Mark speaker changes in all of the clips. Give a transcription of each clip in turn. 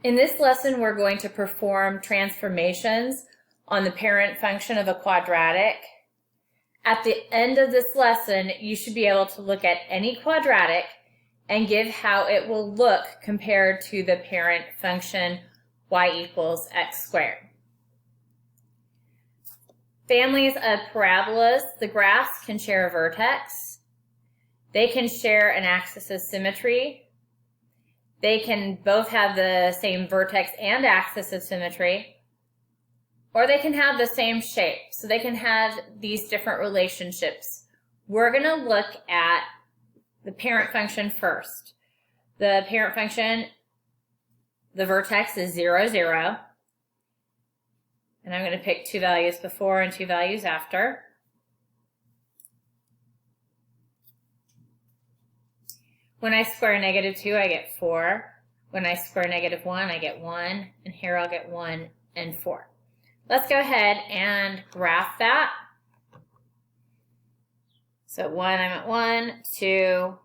Speaker 1: In this lesson, we're going to perform transformations on the parent function of a quadratic. At the end of this lesson, you should be able to look at any quadratic and give how it will look compared to the parent function y equals x squared. Families of parabolas, the graphs can share a vertex. They can share an axis of symmetry. They can both have the same vertex and axis of symmetry. Or they can have the same shape. So they can have these different relationships. We're going to look at the parent function first. The parent function, the vertex is 0, 0. And I'm going to pick two values before and two values after. When I square -2, I get 4. When I square -1, I get 1. And here I'll get 1 and 4. Let's go ahead and graph that. So 1, I'm at 1. 2,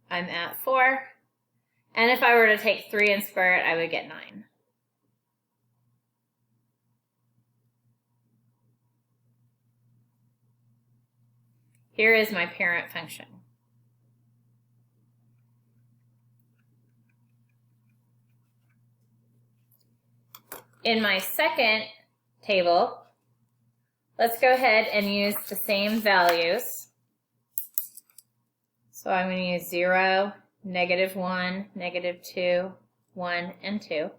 Speaker 1: I'm at 4. And if I were to take 3 and square it, I would get 9. Here is my parent function. In my second table, let's go ahead and use the same values. So I'm going to use 0, -1, -2, 1, and 2.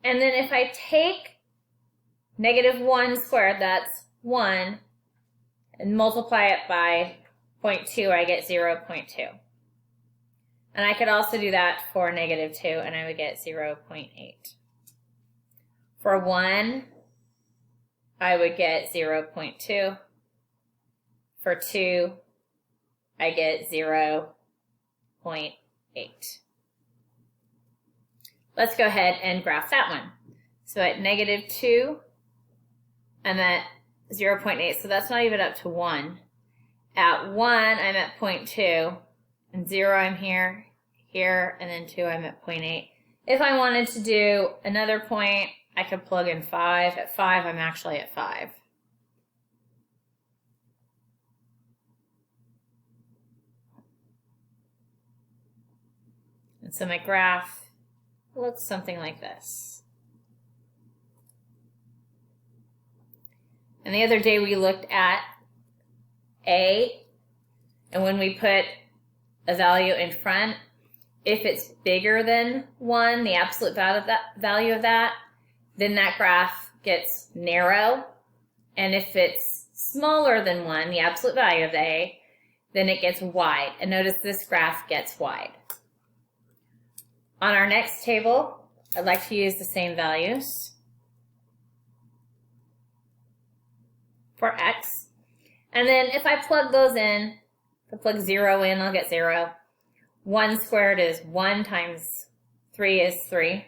Speaker 1: And then if I take -1 squared, that's 1, and multiply it by 0.2, I get 0.2. And I could also do that for -2, and I would get 0.8. For 1, I would get 0.2. For 2, I get 0.8. Let's go ahead and graph that one. So at -2, I'm at 0.8, so that's not even up to 1. At 1, I'm at 0.2, and 0, I'm here, and then 2, I'm at 0.8. If I wanted to do another point, I could plug in 5. At 5, I'm actually at 5. And so my graph looks something like this. And the other day we looked at A, and when we put a value in front, if it's bigger than 1, the absolute value of that, then that graph gets narrow. And if it's smaller than 1, the absolute value of A, then it gets wide. And notice this graph gets wide. On our next table, I'd like to use the same values for x. And then if I plug those in, if I plug 0 in, I'll get 0. 1 squared is 1 times 3 is 3.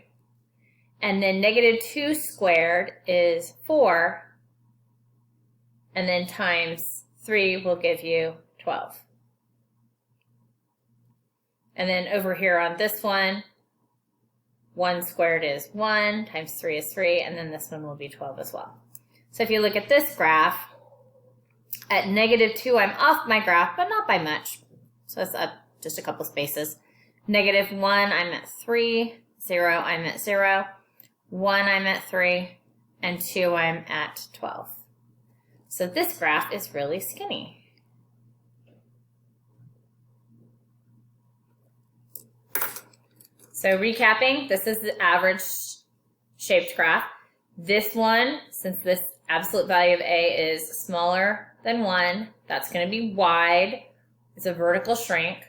Speaker 1: And then -2 squared is 4. And then times 3 will give you 12. And then over here on this one, 1 squared is 1, times 3 is 3, and then this one will be 12 as well. So if you look at this graph, at -2, I'm off my graph, but not by much. So it's up just a couple spaces. -1, I'm at 3. 0, I'm at 0. 1, I'm at 3. And 2, I'm at 12. So this graph is really skinny. So recapping, this is the average shaped graph. This one, since this absolute value of A is smaller than 1, that's going to be wide. It's a vertical shrink.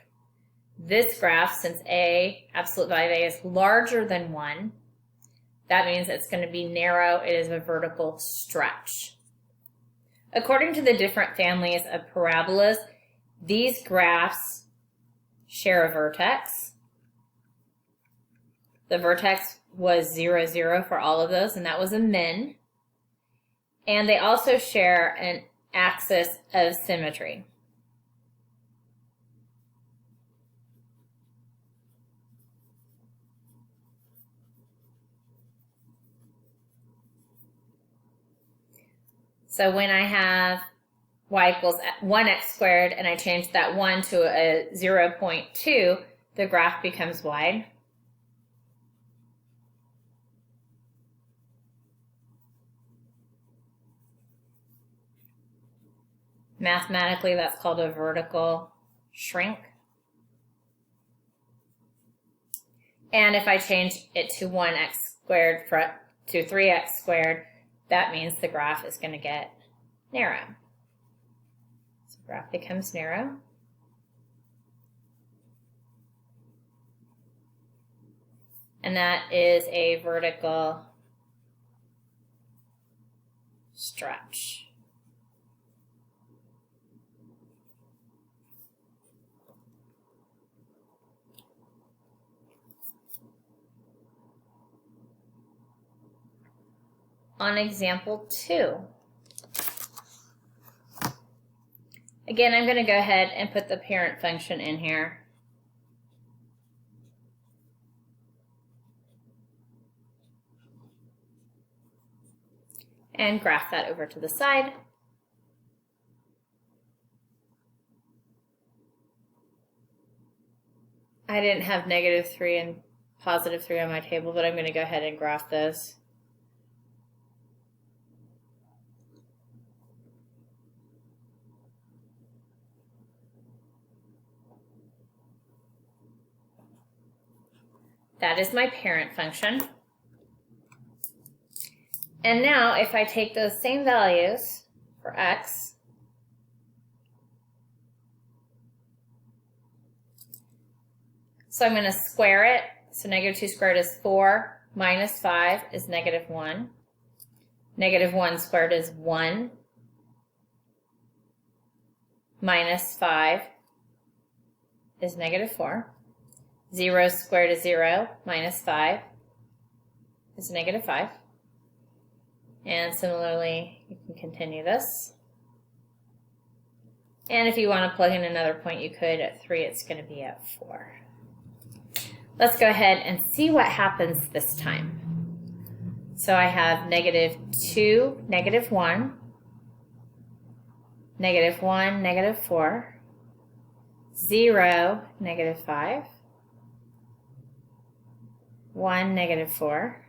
Speaker 1: This graph, since A, absolute value of A is larger than 1, that means it's going to be narrow. It is a vertical stretch. According to the different families of parabolas, these graphs share a vertex. The vertex was 0, 0 for all of those, and that was a min. And they also share an axis of symmetry. So when I have y equals 1x squared and I change that 1 to a 0.2, the graph becomes wide. Mathematically, that's called a vertical shrink. And if I change it to 1x squared to 3x squared, that means the graph is going to get narrow. So the graph becomes narrow. And that is a vertical stretch. On example 2. Again, I'm going to go ahead and put the parent function in here. And graph that over to the side. I didn't have -3 and +3 on my table, but I'm going to go ahead and graph those. That is my parent function. And now if I take those same values for x, so I'm going to square it. So -2 squared is 4, minus 5 is -1. -1 squared is 1, minus 5 is -4. 0 squared is 0, minus 5 is -5. And similarly, you can continue this. And if you want to plug in another point, you could. At 3, it's going to be at 4. Let's go ahead and see what happens this time. So I have -2, -1, -1, -4, 0, -5, 1, -4,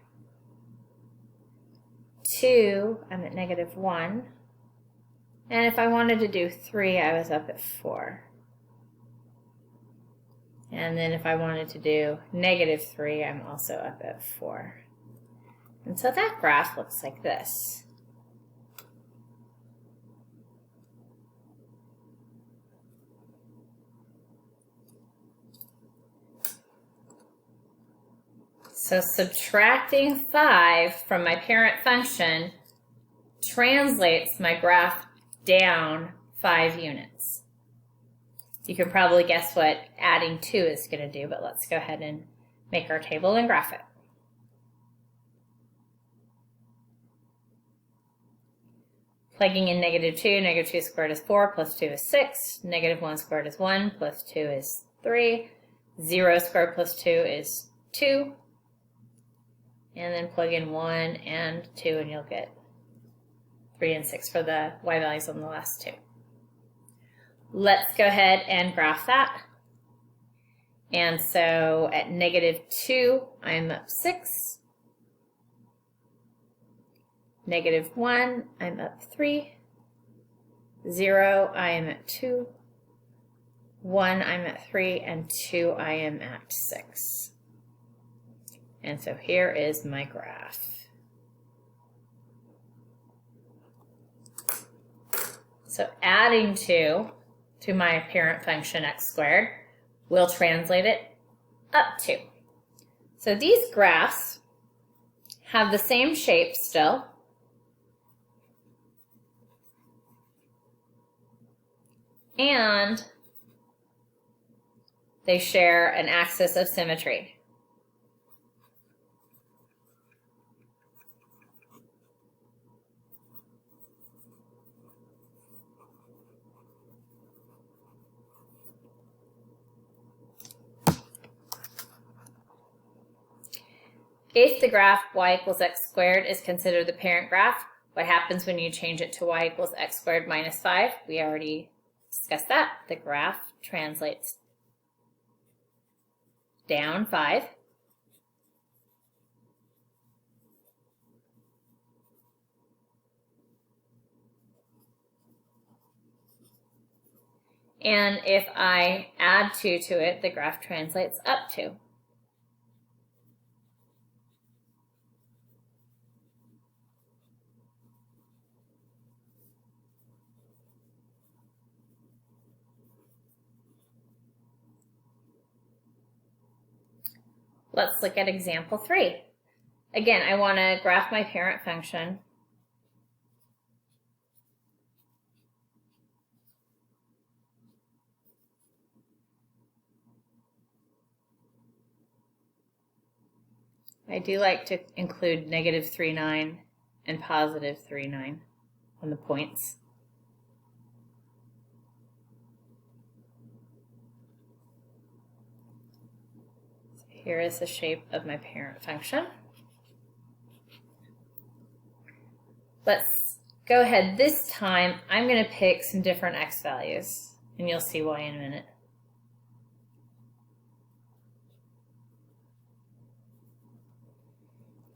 Speaker 1: 2, I'm at -1, and if I wanted to do 3, I was up at 4. And then if I wanted to do -3, I'm also up at 4. And so that graph looks like this. So subtracting 5 from my parent function translates my graph down 5 units. You can probably guess what adding 2 is going to do, but let's go ahead and make our table and graph it. Plugging in -2, -2 squared is 4, +2 is 6, -1 squared is 1, +2 is 3, 0 squared +2 is 2, and then plug in 1 and 2 and you'll get 3 and 6 for the y values on the last 2. Let's go ahead and graph that. And so at -2, I'm up 6. -1, I'm up 3. 0, I am at 2. 1, I'm at 3. And 2, I am at 6. And so here is my graph. So adding 2 to my parent function x squared will translate it up 2. So these graphs have the same shape still. And they share an axis of symmetry. If the graph y equals x squared is considered the parent graph, What happens when you change it to y equals x squared minus 5? We already discussed that. The graph translates down 5. And if I add 2 to it, the graph translates up 2. Let's look at example 3. Again, I want to graph my parent function. I do like to include negative 3, 9 and positive 3, 9 on the points. So here is the shape of my parent function. Let's go ahead. This time, I'm going to pick some different x values, and you'll see why in a minute.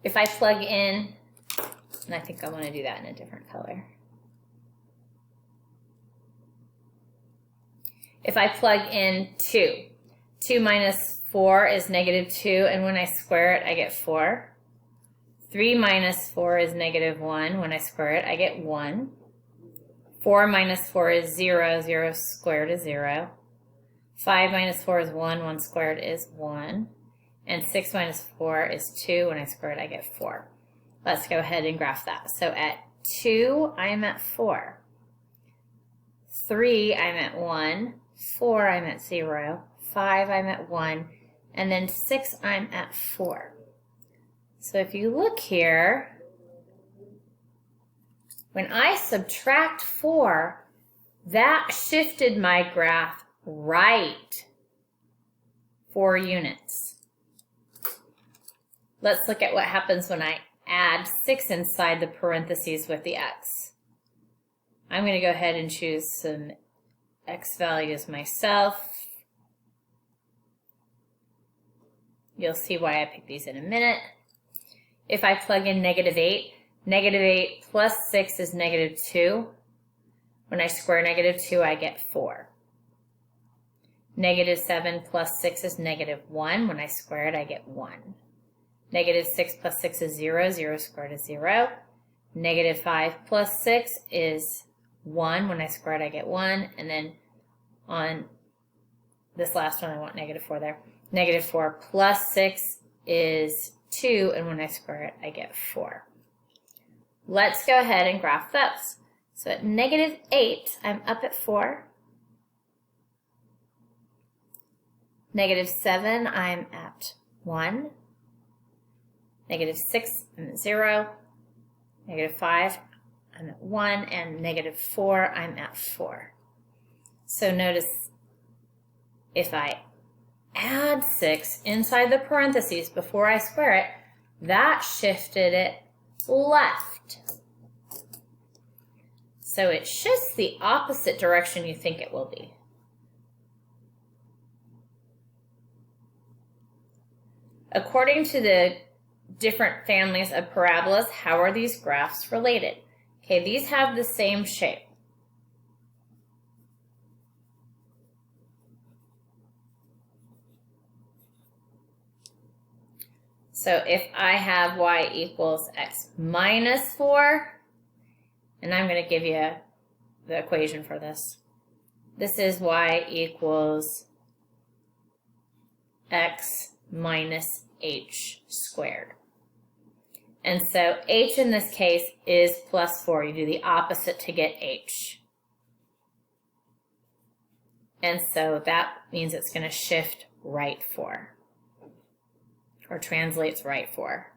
Speaker 1: If I plug in, and I think I want to do that in a different color. If I plug in 2, 2 minus 4 is negative 2, and when I square it, I get 4. 3 minus 4 is negative 1. When I square it, I get 1. 4 minus 4 is 0. 0 squared is 0. 5 minus 4 is 1. 1 squared is 1. And 6 minus 4 is 2. When I square it, I get 4. Let's go ahead and graph that. So at 2, I'm at 4. 3, I'm at 1. 4, I'm at 0. 5, I'm at 1. And then 6, I'm at 4. So if you look here, when I subtract 4, that shifted my graph right 4 units. Let's look at what happens when I add 6 inside the parentheses with the x. I'm going to go ahead and choose some x values myself. You'll see why I picked these in a minute. If I plug in negative 8 plus 6 is negative 2. When I square negative 2, I get 4. Negative 7 plus 6 is negative 1. When I square it, I get 1. Negative 6 plus 6 is 0. 0 squared is 0. Negative 5 plus 6 is 1. When I square it, I get 1. And then on this last one, I want negative 4 there. Negative 4 plus 6 is 2. And when I square it, I get 4. Let's go ahead and graph those. So at negative 8, I'm up at 4. Negative 7, I'm at 1. Negative 6, I'm at 0. Negative 5, I'm at 1. And negative 4, I'm at 4. So notice if I add 6 inside the parentheses before I square it, that shifted it left. So it shifts the opposite direction you think it will be. According to the different families of parabolas, how are these graphs related? Okay, these have the same shape. So if I have y equals x minus 4, and I'm going to give you the equation for this. This is y equals x minus h squared. And so h in this case is plus 4. You do the opposite to get h. And so that means it's going to shift right 4. Or translates right 4.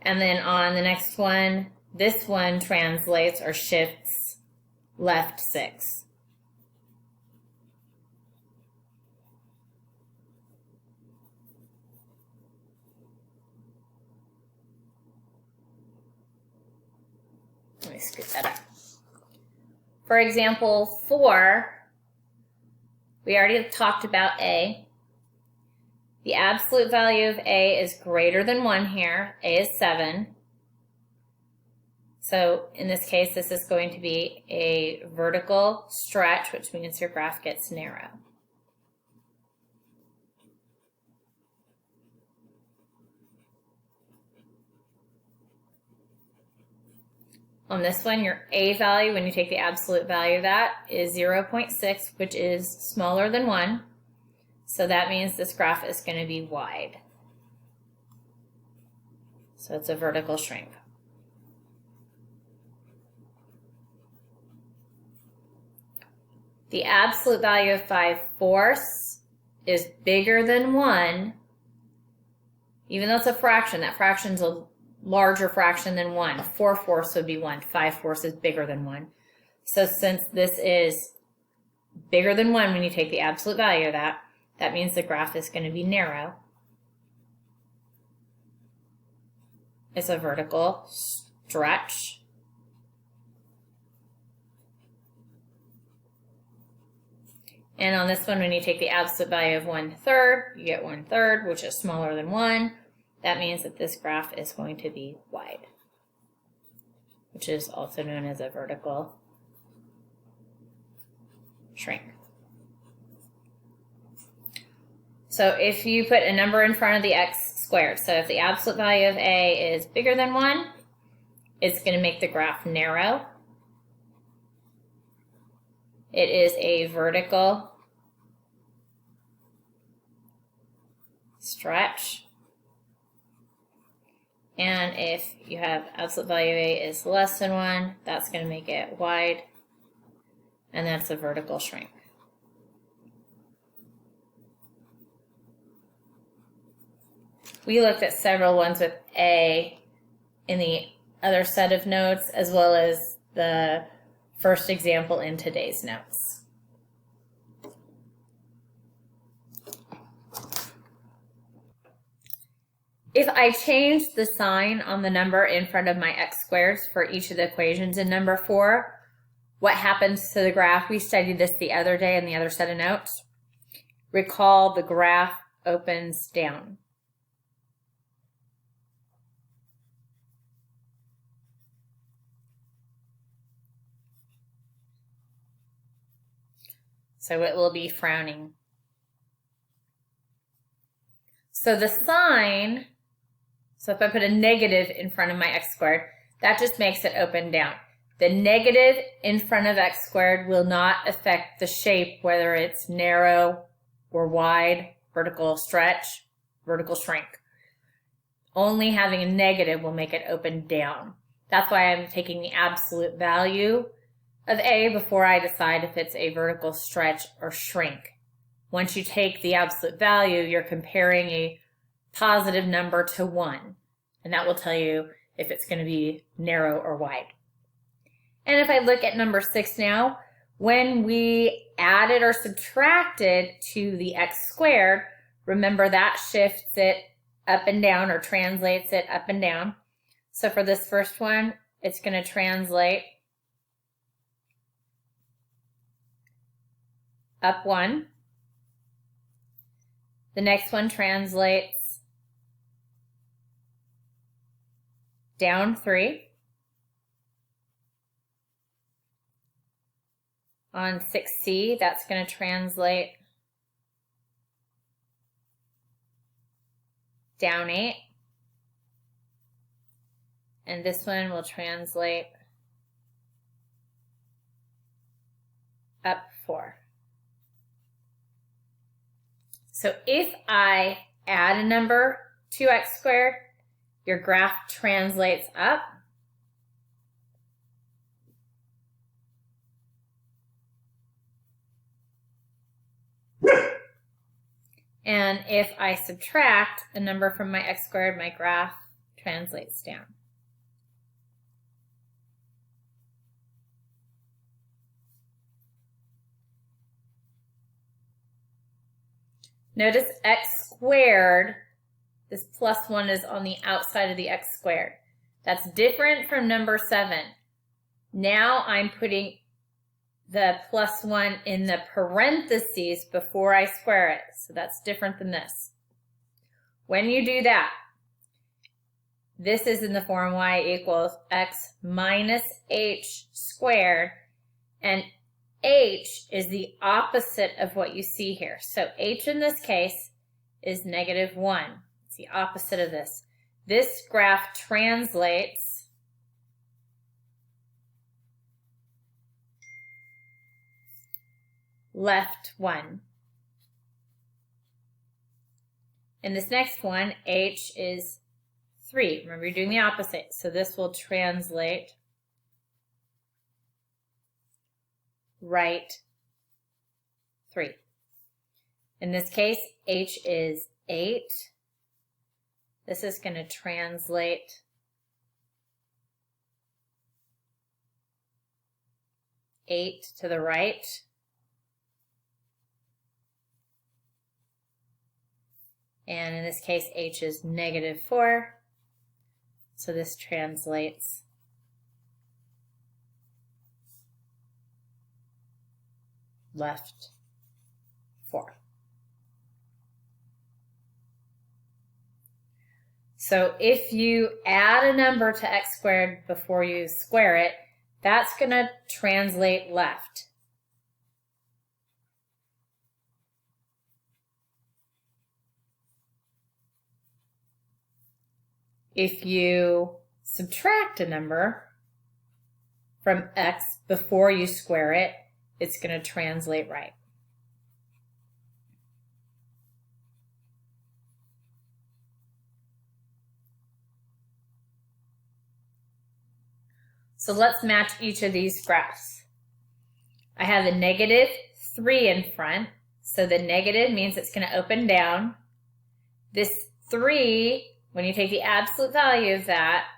Speaker 1: And then on the next one, this one translates or shifts left 6. Let me scoot that up. For example 4, we already talked about A. The absolute value of A is greater than 1 here. A is 7. So in this case, this is going to be a vertical stretch, which means your graph gets narrow. On this one, your A value, when you take the absolute value of that, is 0.6, which is smaller than 1. So that means this graph is going to be wide. So it's a vertical shrink. The absolute value of 5/4 is bigger than 1. Even though it's a fraction, that fraction is a larger fraction than 1. 4/4 would be 1. 5/4 is bigger than 1. So since this is bigger than 1 when you take the absolute value of that, that means the graph is going to be narrow. It's a vertical stretch. And on this one, when you take the absolute value of 1/3, you get 1/3, which is smaller than 1. That means that this graph is going to be wide, which is also known as a vertical shrink. So if you put a number in front of the x squared, so if the absolute value of A is bigger than 1, it's going to make the graph narrow. It is a vertical stretch. And if you have absolute value A is less than 1, that's going to make it wide. And that's a vertical shrink. We looked at several ones with A in the other set of notes, as well as the first example in today's notes. If I change the sign on the number in front of my x squareds for each of the equations in number 4, what happens to the graph? We studied this the other day in the other set of notes. Recall the graph opens down. So it will be frowning. So the sign, so if I put a negative in front of my x squared, that just makes it open down. The negative in front of x squared will not affect the shape, whether it's narrow or wide, vertical stretch, vertical shrink. Only having a negative will make it open down. That's why I'm taking the absolute value of A before I decide if it's a vertical stretch or shrink. Once you take the absolute value, you're comparing a positive number to 1, and that will tell you if it's going to be narrow or wide. And if I look at number 6 now, when we added or subtracted to the x squared, remember that shifts it up and down or translates it up and down. So for this first one, it's going to translate up 1. The next one translates down 3. On 6C, that's going to translate down 8. And this one will translate up 4. So if I add a number to x squared, your graph translates up. And if I subtract a number from my x squared, my graph translates down. Notice x squared, this plus 1 is on the outside of the x squared. That's different from number 7. Now I'm putting the plus 1 in the parentheses before I square it. So that's different than this. When you do that, this is in the form y equals x minus h squared, and h is the opposite of what you see here. So h in this case is -1. It's the opposite of this. This graph translates left 1. In this next one, h is 3. Remember, you're doing the opposite. So this will translate right 3. In this case, h is 8. This is going to translate eight to the right. And in this case, h is -4. So this translates left 4. So if you add a number to x squared before you square it, that's going to translate left. If you subtract a number from x before you square it, it's going to translate right. So let's match each of these graphs. I have a -3 in front, so the negative means it's going to open down. This 3, when you take the absolute value of that,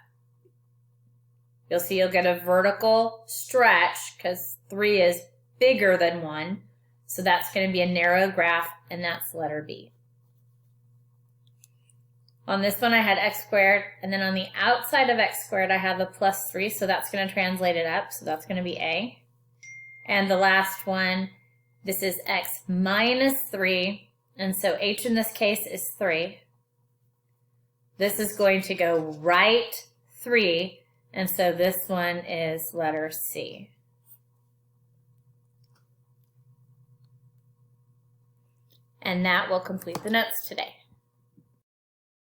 Speaker 1: you'll see you'll get a vertical stretch because 3 is bigger than 1. So that's going to be a narrow graph, and that's letter B. On this one, I had x squared, and then on the outside of x squared, I have a +3, so that's going to translate it up, so that's going to be A. And the last one, this is x minus 3, and so h in this case is 3. This is going to go right 3, and so this one is letter C. And that will complete the notes today.